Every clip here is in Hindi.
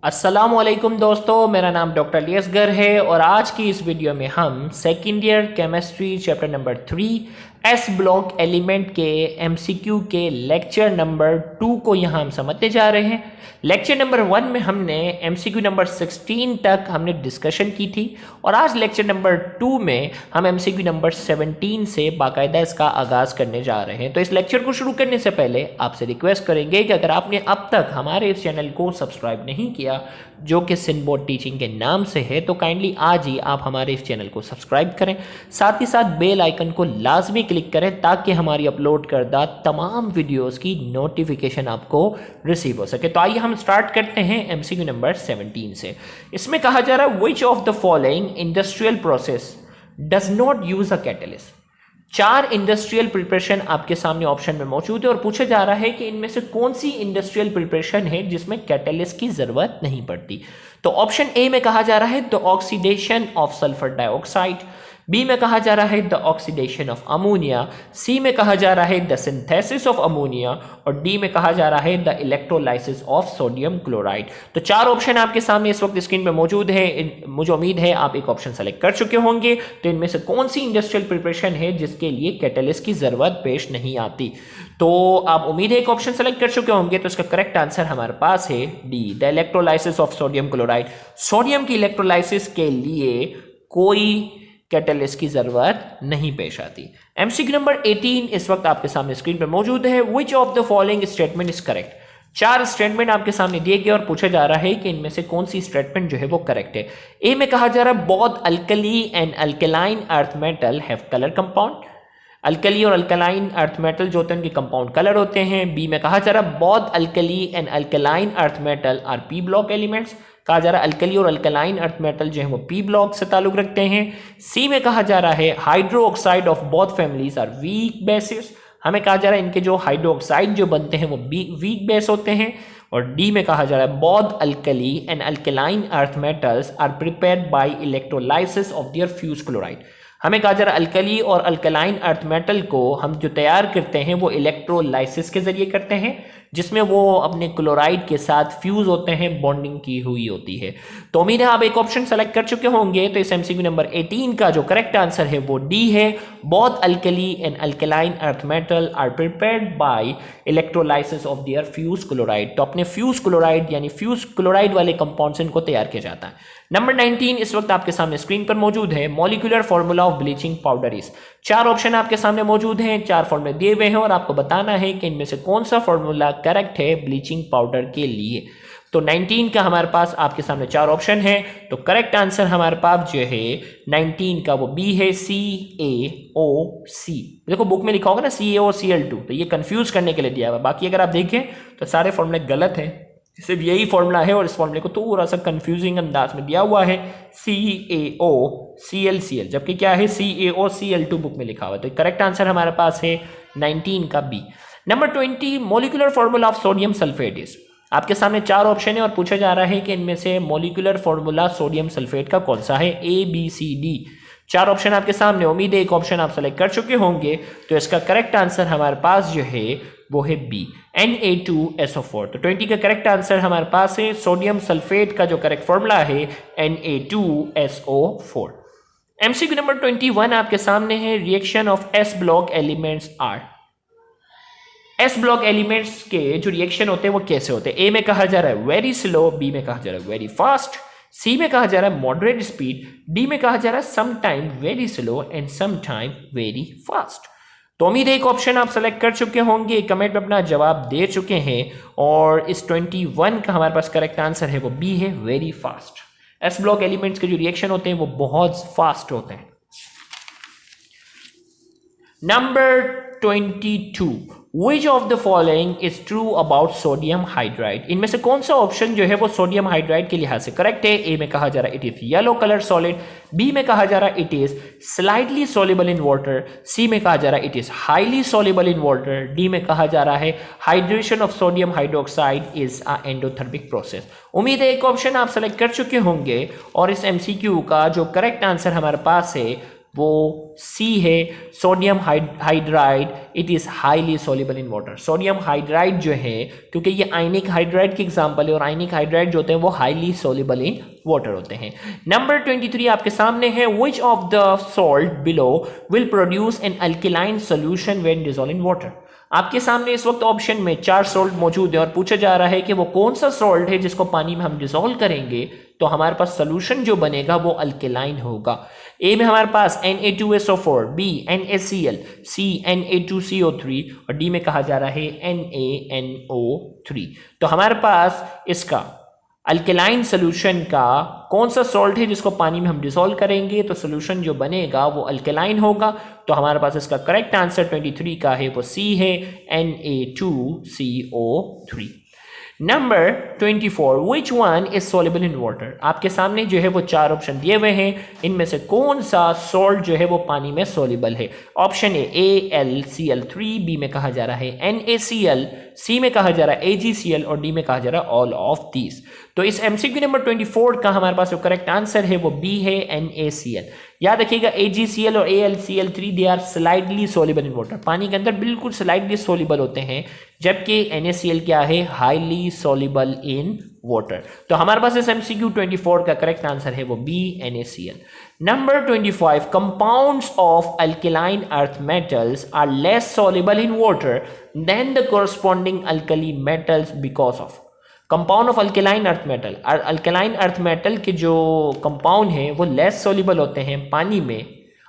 अस्सलामुअलैकुम दोस्तों, मेरा नाम डॉक्टर लियसगर है और आज की इस वीडियो में हम second year chemistry chapter number 3 S block element के एमसीक्यू के लेक्चर नंबर 2 को यहाँ हम समझते जा रहे हैं। लेक्चर नंबर 1 में हमने एमसीक्यू नंबर 16 तक हमने डिस्कशन की थी और आज लेक्चर नंबर 2 में हम एमसीक्यू नंबर 17 से बाकायदा इसका आगाज़ करने जा रहे हैं। तो इस लेक्चर को शुरू करने से पहले आपसे रिक्वेस्ट करेंगे कि अगर आपने अब तक हमारे इस चैनल को सब्सक्राइब नहीं किया जो कि सिनबोर्ड टीचिंग के नाम से है, तो काइंडली आज ही आप हमारे इस चैनल को सब्सक्राइब करें, साथ ही साथ बेल आइकन को लाजमी क्लिक करें ताकि हमारी अपलोड करदा तमाम वीडियोस की नोटिफिकेशन आपको रिसीव हो सके। तो आइए हम स्टार्ट करते हैं एमसीक्यू नंबर 17 से। इसमें कहा जा रहा है which of the following industrial process does not use a catalyst. 4 industrial preparation आपके सामने ऑप्शन में मौजूद है और पूछा जा रहा है कि इनमें से कौन सी इंडस्ट्रियल प्रिपरेशन है जिसमें कैटलिस्ट की जरूरत नहीं पड़ती। तो ऑप्शन ए में कहा जा रहा है the oxidation of sulphur dioxide, B में कहा जा रहा है the oxidation of ammonia, C में कहा जा रहा है द सिंथेसिस ऑफ अमोनिया और डी में कहा जा रहा है the electrolysis of sodium chloride. तो 4 ऑप्शन आपके सामने इस वक्त स्क्रीन पे मौजूद है। मुझे उम्मीद है आप एक ऑप्शन सेलेक्ट कर चुके होंगे। तो इनमें से कौन सी इंडस्ट्रियल प्रिपरेशन है जिसके लिए कैटलिस्ट की जरूरत पेश नहीं आती। तो आप उम्मीद है एक ऑप्शन सेलेक्ट कर चुके होंगे। तो इसका करेक्ट आंसर हमारे पास है D, the electrolysis of sodium chloride. Sodium की इलेक्ट्रोलाइसिस के लिए कोई कैटलिस्ट की जरूरत नहीं पेश आती। एमसीक्यू नंबर 18 इस वक्त आपके सामने स्क्रीन पर मौजूद है। Which of the following statement is correct. 4 statement आपके सामने दिए गए और पूछा जा रहा है कि इनमें से कौन सी स्टेटमेंट जो है वो करेक्ट है। ए में कहा जा रहा है both alkali and alkaline earth metal have colour compound. Alkali और अल्कलाइन अर्थ मेटल जो होते हैं उनके कंपाउंड कलर होते हैं। बी में कहा जा रहा है both alkali and alkaline earth metal R P block elements. कहा जा रहा है अल्कली और अल्कलाइन अर्थ मेटल जो है वो पी ब्लॉक से ताल्लुक रखते हैं। सी में कहा जा रहा है hydro oxide of both families are weak basis. हमें कहा जा रहा है इनके जो हाइड्रो ऑक्साइड जो बनते हैं वो वीक बेस होते हैं। और डी में कहा जा रहा है both alkali and alkaline earth metals are prepared by electrolysis of their fuse chloride. हमें कहा जा रहा है अल्कली और अल्कलाइन अर्थ मेटल को हम जो तैयार करते हैं वो इलेक्ट्रोलाइसिस के जरिए करते हैं, जिसमें वो अपने क्लोराइड के साथ फ्यूज होते हैं, बॉन्डिंग की हुई होती है। तो उम्मीद है आप एक ऑप्शन सेलेक्ट कर चुके होंगे। तो इस एमसीक्यू नंबर 18 का जो करेक्ट आंसर है वो डी है, both alkali and alkaline earth metal are prepared by electrolysis of their fuse chloride. तो अपने फ्यूज क्लोराइड यानी फ्यूज क्लोराइड वाले कंपाउंड से इनको तैयार किया जाता है। नंबर 19 इस वक्त आपके सामने स्क्रीन पर मौजूद है। Molecular formula of bleaching powder is. 4 option आपके सामने मौजूद हैं, 4 फॉर्मूले दिए हुए हैं और आपको बताना है कि इनमें से कौन सा फॉर्मूला करेक्ट है ब्लीचिंग पाउडर के लिए। तो 19 का हमारे पास आपके सामने 4 ऑप्शन है। तो करेक्ट आंसर हमारे पास जो है 19 का वो बी है, CaOC। देखो बुक में लिखा होगा ना CaOCl2, तो ये कंफ्यूज करने के लिए दिया हुआ। बाकी अगर आप देखें तो सारे फॉर्मूले गलत हैं, सिर्फ यही फॉर्मूला है और इस फॉर्मूले को थोड़ा सा कंफ्यूजिंग अंदाज में दिया हुआ है CaOClCl, जबकि क्या है CaOCl2 बुक में लिखा हुआ है। तो करेक्ट आंसर हमारे पास है 19 का B. Number 20 molecular formula of sodium sulphate is. आपके सामने 4 ऑप्शन है और पूछा जा रहा है कि इनमें से मॉलिक्यूलर फॉर्मूला सोडियम सल्फेट का कौन सा है, ABCD। 4 ऑप्शन आपके सामने, उम्मीद है एक ऑप्शन आप सेलेक्ट कर चुके होंगे। तो इसका करेक्ट आंसर हमारे पास जो है वो है बी, Na2SO4। तो 20 का करेक्ट आंसर हमारे पास है सोडियम सल्फेट का जो करेक्ट फॉर्मूला है Na2SO4। एमसीक्यू नंबर 21 आपके सामने है। Reaction of S block elements are. S block elements के जो रिएक्शन होते हैं वो कैसे होते हैं। ए में कहा जा रहा है वेरी स्लो, बी में कहा जा रहा है वेरी फास्ट, सी में कहा जा रहा है मॉडरेट स्पीड, डी में कहा जा रहा है some time very slow and some time very fast. तो उम्मीद है एक ऑप्शन आप सेलेक्ट कर चुके होंगे, कमेंट में अपना जवाब दे चुके हैं और इस 21 का हमारे पास करेक्ट आंसर है वो बी है, very fast. S block elements के जो रिएक्शन होते हैं वो बहुत फास्ट होते हैं। Number 22 Which of the following is true about sodium hydride? इनमें से कौन सा ऑप्शन जो है वो सोडियम हाइड्राइड के लिहाज से करेक्ट है। ए में कहा जा रहा है it is yellow colour solid, B में कहा जा रहा है it is slightly soluble in water, C में कहा जा रहा है it is highly soluble in water, D में कहा जा रहा है hydration of sodium hydroxide is a endothermic process. उम्मीद है एक ऑप्शन आप सेलेक्ट कर चुके होंगे और इस एमसीक्यू का जो करेक्ट आंसर हमारे पास है वो सी है, sodium hydride. It is highly soluble in water. Sodium hydride जो है, क्योंकि ये आयनिक हाइड्राइड की एग्जांपल है और आयनिक हाइड्राइड जो होते हैं वो हाईली सॉल्युबल इन वाटर होते हैं। नंबर 23 आपके सामने है, विच of the salt below will produce an अल्किलाइन solution when dissolve in water. आपके सामने इस वक्त ऑप्शन में 4 सॉल्ट मौजूद है और पूछा जा रहा है कि वो कौन सा सॉल्ट है जिसको पानी में हम डिसॉल्व करेंगे तो हमारे पास सोल्यूशन जो बनेगा वो अल्केलाइन होगा। ए में हमारे पास Na2SO4, बी NaCl, सी Na2CO3 और डी में कहा जा रहा है NaNO3। तो हमारे पास इसका अल्केलाइन सोल्यूशन का कौन सा सॉल्ट है जिसको पानी में हम डिसॉल्व करेंगे तो सोल्यूशन जो बनेगा वो अल्केलाइन होगा। तो हमारे पास इसका करेक्ट आंसर 23 का है वो सी है, Na2CO3। Number 24, which one is soluble in water. आपके सामने जो है वो 4 ऑप्शन दिए हुए हैं, इनमें से कौन सा सॉल्ट जो है वो पानी में सॉल्युबल है। ऑप्शन ए AlCl3, बी में कहा जा रहा है NaCl, सी में कहा जा रहा है AgCl और डी में कहा जा रहा है ऑल ऑफ दीज। तो इस MCQ नंबर 24 का हमारे पास जो करेक्ट आंसर है वो बी है, NaCl। याद रखिएगा AgCl और AlCl3 they are slightly soluble in water, पानी के अंदर बिल्कुल स्लाइडली सॉल्युबल होते हैं, जबकि NaCl क्या है, हाईली सॉल्युबल इन वाटर। तो हमारे पास इस MCQ 24 का करेक्ट आंसर है वो B, NaCl। Number 25, compounds of alkaline earth metals are less soluble in water than the corresponding alkali metals because of. Compound of alkaline earth metal, alkaline earth metal के जो कंपाउंड हैं वो लेस सॉल्युबल होते हैं पानी में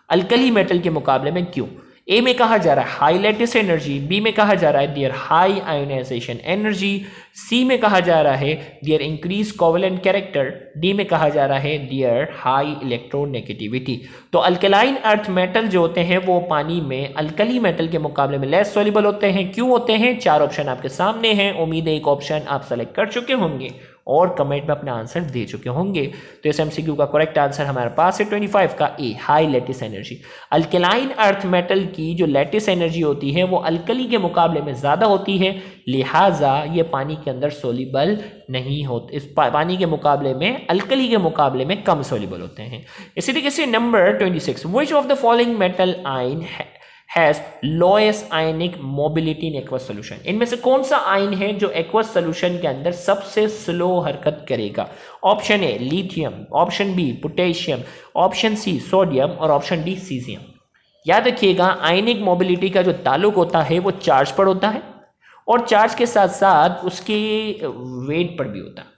अल्कली मेटल के मुकाबले में, क्यों। ए में कहा जा रहा है हाई लैटिस एनर्जी, बी में कहा जा रहा है their high ionisation energy, C में कहा जा रहा है their increase covalent character, D में कहा जा रहा है देयर हाई इलेक्ट्रोनेगेटिविटी। तो अल्कलाइन अर्थ मेटल जो होते हैं वो पानी में अल्कली मेटल के मुकाबले में लेस सॉल्युबल होते हैं। क्यों होते हैं? 4 ऑप्शन आपके सामने हैं, उम्मीद है एक ऑप्शन आप सेलेक्ट कर चुके होंगे और कमेंट में अपना आंसर दे चुके होंगे। तो इस MCQ का करेक्ट आंसर हमारे पास है 25 का A, high lattice energy. Alkaline earth metal की जो लैटिस एनर्जी होती है वो अल्कली के मुकाबले में ज़्यादा होती है, लिहाजा ये पानी के अंदर सोल्युबल नहीं होते, इस पानी के मुकाबले में अल्कली के मुकाबले में कम सोल्युबल होते हैं। इसी तरीके से number 26, which of the following metal ion has lowest ionic mobility in aqueous solution। इनमें से कौन सा आयन है जो aqueous solution के अंदर सबसे स्लो हरकत करेगा। Option A lithium, option B potassium, option C sodium और ऑप्शन डी सीजियम। याद रखिएगा आयनिक मोबिलिटी का जो ताल्लुक होता है वो चार्ज पर होता है और चार्ज के साथ साथ उसके वेट पर भी होता है।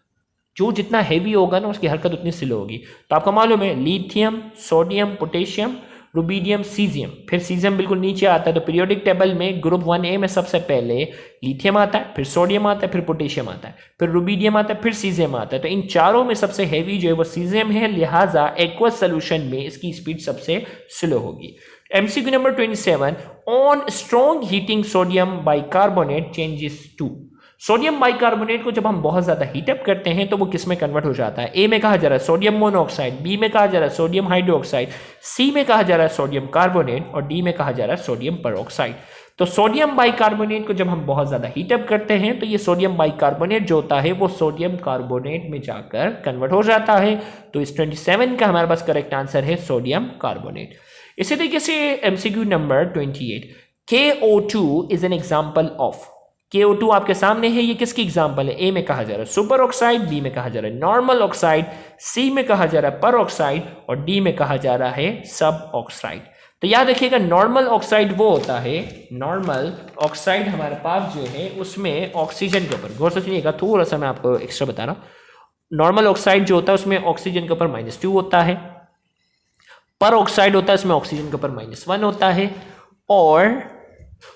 जो जितना हैवी होगा ना उसकी हरकत उतनी स्लो होगी। तो आपको मालूम है lithium, sodium, potassium, rubidium, caesium. फिर सीजियम बिल्कुल नीचे आता है। तो पीरियोडिक टेबल में ग्रुप 1A में सबसे पहले लिथियम आता है, फिर सोडियम आता है, फिर पोटेशियम आता है, फिर रुबीडियम आता है, फिर सीजियम आता है। तो इन चारों में सबसे हैवी जो है वो सीजियम है, लिहाजा एक्वस सोल्यूशन में इसकी स्पीड सबसे स्लो होगी। MCQ number 27, on strong heating sodium bicarbonate changes to. Sodium bicarbonate को जब हम बहुत ज्यादा हीटअप करते हैं तो वो किस में कन्वर्ट हो जाता है। ए में कहा जा रहा है सोडियम मोनोऑक्साइड, बी में कहा जा रहा है सोडियम हाइड्रोक्साइड, सी में कहा जा रहा है सोडियम कार्बोनेट और डी में कहा जा रहा है सोडियम परऑक्साइड। तो सोडियम बाइकार्बोनेट को जब हम बहुत ज्यादा हीटअप करते हैं तो ये सोडियम बाइकार्बोनेट जो होता है वो सोडियम कार्बोनेट में जाकर कन्वर्ट हो जाता है। तो इस 27 का हमारे पास करेक्ट आंसर है सोडियम कार्बोनेट। इसी तरीके से MCQ number 28, KO2 is an example of. KO2 आपके सामने है, ये किसकी एग्जाम्पल है। ए में कहा जा रहा है सुपर ऑक्साइड, बी में कहा जा रहा है नॉर्मल ऑक्साइड, सी में कहा जा रहा है पर ऑक्साइड और डी में कहा जा रहा है सब ऑक्साइड। तो याद रखिएगा नॉर्मल ऑक्साइड वो होता है, नॉर्मल ऑक्साइड हमारे पास जो है उसमें ऑक्सीजन के ऊपर, गौर से सुनिएगा, थोड़ा सा मैं आपको एक्स्ट्रा बता रहा हूं। नॉर्मल ऑक्साइड जो होता है उसमें ऑक्सीजन के ऊपर -2 होता है, पर ऑक्साइड होता है उसमें ऑक्सीजन के ऊपर -1 होता है और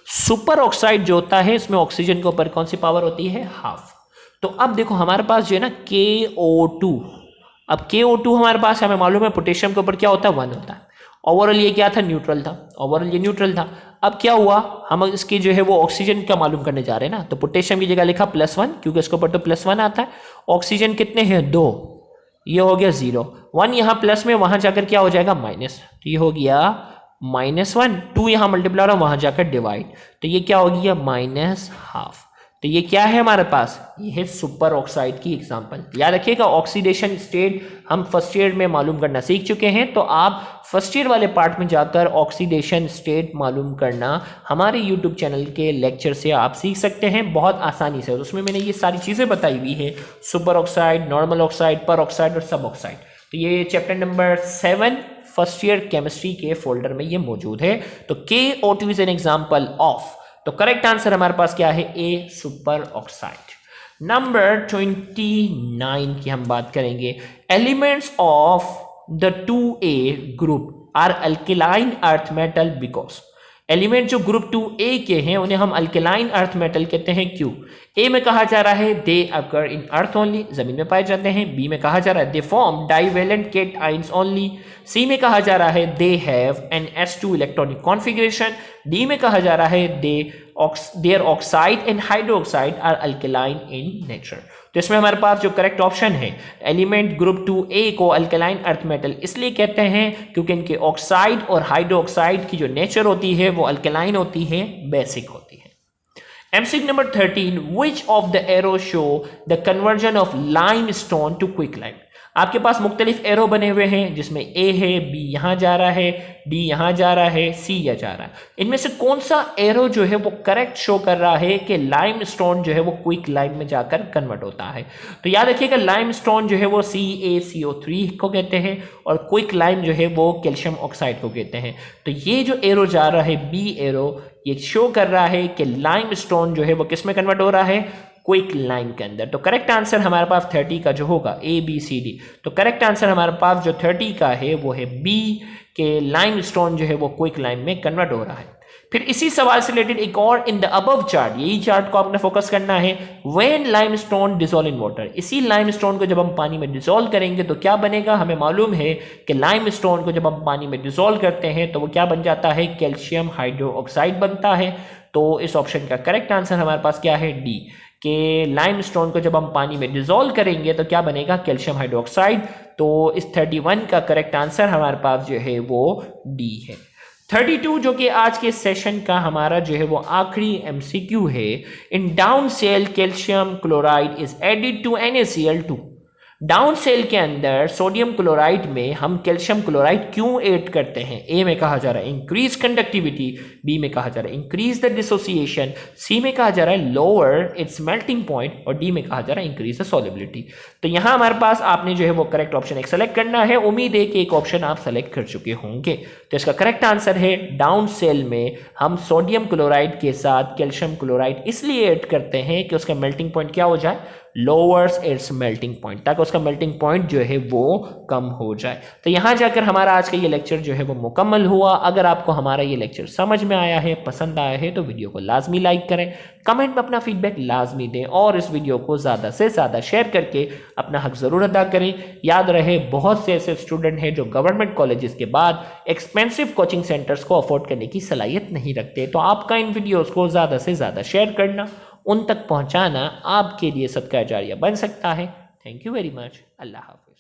सुपर ऑक्साइड जो होता है इसमें ऑक्सीजन के ऊपर कौन सी पावर होती है, हाफ। तो अब देखो हमारे पास जो है ना KO2, अब KO2 हमारे पास हमें मालूम है पोटेशियम के ऊपर क्या होता है, 1 होता है। ओवरऑल ये क्या था, न्यूट्रल था, ओवरऑल ये न्यूट्रल था। अब क्या हुआ, हम इसकी जो है वो ऑक्सीजन का मालूम करने जा रहे हैं ना, तो पोटेशियम की जगह लिखा +1 क्योंकि इसके ऊपर तो +1 आता है। ऑक्सीजन कितने हैं, 2, ये हो गया 0, 1 यहाँ प्लस में वहां जाकर क्या हो जाएगा माइनस, तो ये हो गया -1, 2 यहाँ मल्टीप्लाई हो रहा वहां जाकर डिवाइड, तो ये क्या हो गया -½ तो ये क्या है हमारे पास, ये है सुपर ऑक्साइड की एग्जांपल। याद रखिएगा ऑक्सीडेशन स्टेट हम फर्स्ट ईयर में मालूम करना सीख चुके हैं, तो आप फर्स्ट ईयर वाले पार्ट में जाकर ऑक्सीडेशन स्टेट मालूम करना हमारे यूट्यूब चैनल के लेक्चर से आप सीख सकते हैं बहुत आसानी से। उसमें मैंने ये सारी चीज़ें बताई हुई है, सुपर ऑक्साइड, नॉर्मल ऑक्साइड, पर ऑक्साइड और सब ऑक्साइड। तो ये chapter number 7 first year chemistry के फोल्डर में ये मौजूद है। तो KO2 is an example of, तो करेक्ट आंसर हमारे पास क्या है, ए सुपर ऑक्साइड। नंबर 29 की हम बात करेंगे। Elements of the 2A group are alkaline earth metal because. Element जो ग्रुप 2A के हैं उन्हें हम अल्केलाइन अर्थ मेटल कहते हैं, क्यों? ए में कहा जा रहा है दे अकर इन अर्थ ओनली, जमीन में पाए जाते हैं। बी में कहा जा रहा है they form divalent cations only. C में कहा जा रहा है they have an s2 electronic configuration. D में कहा जा रहा है their oxide and hydroxide are alkaline in nature. तो इसमें हमारे पास जो करेक्ट ऑप्शन है, एलिमेंट ग्रुप 2A को अल्केलाइन अर्थ मेटल इसलिए कहते हैं क्योंकि इनके ऑक्साइड और हाइड्रोक्साइड की जो नेचर होती है वो अल्केलाइन होती है, बेसिक होती है। MCQ number 13, which of the arrow show the conversion of limestone to quicklime. आपके पास मुख्तलिफ एरो बने हुए हैं जिसमें A है, B यहाँ जा रहा है, D यहाँ जा रहा है, C यहाँ जा रहा है। इनमें से कौन सा एरो जो है वो करेक्ट शो कर रहा है कि लाइमस्टोन जो है वो क्विक लाइम में जाकर कन्वर्ट होता है? तो याद रखिएगा लाइमस्टोन जो है वो CaCO3 को कहते हैं और क्विक लाइम जो है वो कैल्शियम ऑक्साइड को कहते हैं। तो ये जो एरो जा रहा है B एरो, ये शो कर रहा है कि लाइमस्टोन जो है वो किस में कन्वर्ट हो रहा है, क्विक लाइम के अंदर। तो करेक्ट आंसर हमारे पास 30 का जो होगा ABCD। तो करेक्ट आंसर हमारे पास जो 30 का है वो है B के लाइमस्टोन जो है वो क्विक लाइम में कन्वर्ट हो रहा है। फिर इसी सवाल से रिलेटेड एक और, इन द अबव चार्ट, यही चार्ट को आपने फोकस करना है। When limestone dissolve in water, इसी लाइमस्टोन को जब हम पानी में डिसॉल्व करेंगे तो क्या बनेगा? हमें मालूम है कि लाइमस्टोन को जब हम पानी में डिसॉल्व करते हैं तो वो क्या बन जाता है, कैल्शियम हाइड्रोक्साइड बनता है। तो इस ऑप्शन का करेक्ट आंसर हमारे पास क्या है, डी, कि लाइमस्टोन को जब हम पानी में डिसॉल्व करेंगे तो क्या बनेगा, कैल्शियम हाइड्रोक्साइड। तो इस 31 का करेक्ट आंसर हमारे पास जो है वो डी है। 32 जो कि आज के सेशन का हमारा जो है वो आखिरी MCQ है। In Down cell calcium chloride is added to NaCl2। Down cell के अंदर सोडियम क्लोराइड में हम कैल्शियम क्लोराइड क्यों ऐड करते हैं? ए में कहा जा रहा है इंक्रीज कंडक्टिविटी, बी में कहा जा रहा है इंक्रीज द डिसोसिएशन, सी में कहा जा रहा है लोअर इट्स मेल्टिंग पॉइंट और डी में कहा जा रहा है इंक्रीज द सॉल्युबिलिटी। तो यहां हमारे पास आपने जो है वो करेक्ट ऑप्शन एक सेलेक्ट करना है। उम्मीद है कि एक ऑप्शन आप सेलेक्ट कर चुके होंगे। तो इसका करेक्ट आंसर है डाउन सेल में हम सोडियम क्लोराइड के साथ कैल्शियम क्लोराइड इसलिए ऐड करते हैं कि उसका मेल्टिंग पॉइंट क्या हो जाए, लोअर्स इट्स मेल्टिंग पॉइंट, ताकि उसका मेल्टिंग पॉइंट जो है वो कम हो जाए। तो यहां जाकर हमारा आज का ये लेक्चर जो है वो मुकम्मल हुआ। अगर आपको हमारा ये लेक्चर समझ में आया है, पसंद आया है, तो वीडियो को लाजमी लाइक करें, कमेंट में अपना फीडबैक लाजमी दें और इस वीडियो को ज़्यादा से ज़्यादा शेयर करके अपना हक ज़रूर अदा करें। याद रहे बहुत से ऐसे स्टूडेंट हैं जो गवर्नमेंट कॉलेजेस के बाद एक्सपेंसिव कोचिंग सेंटर्स को अफोर्ड करने की सलाहियत नहीं रखते। तो आपका इन वीडियोज़ को ज़्यादा से ज़्यादा शेयर करना, उन तक पहुंचाना आपके लिए सदका जारिया बन सकता है। Thank you very much. अल्लाह हाफ़िज़।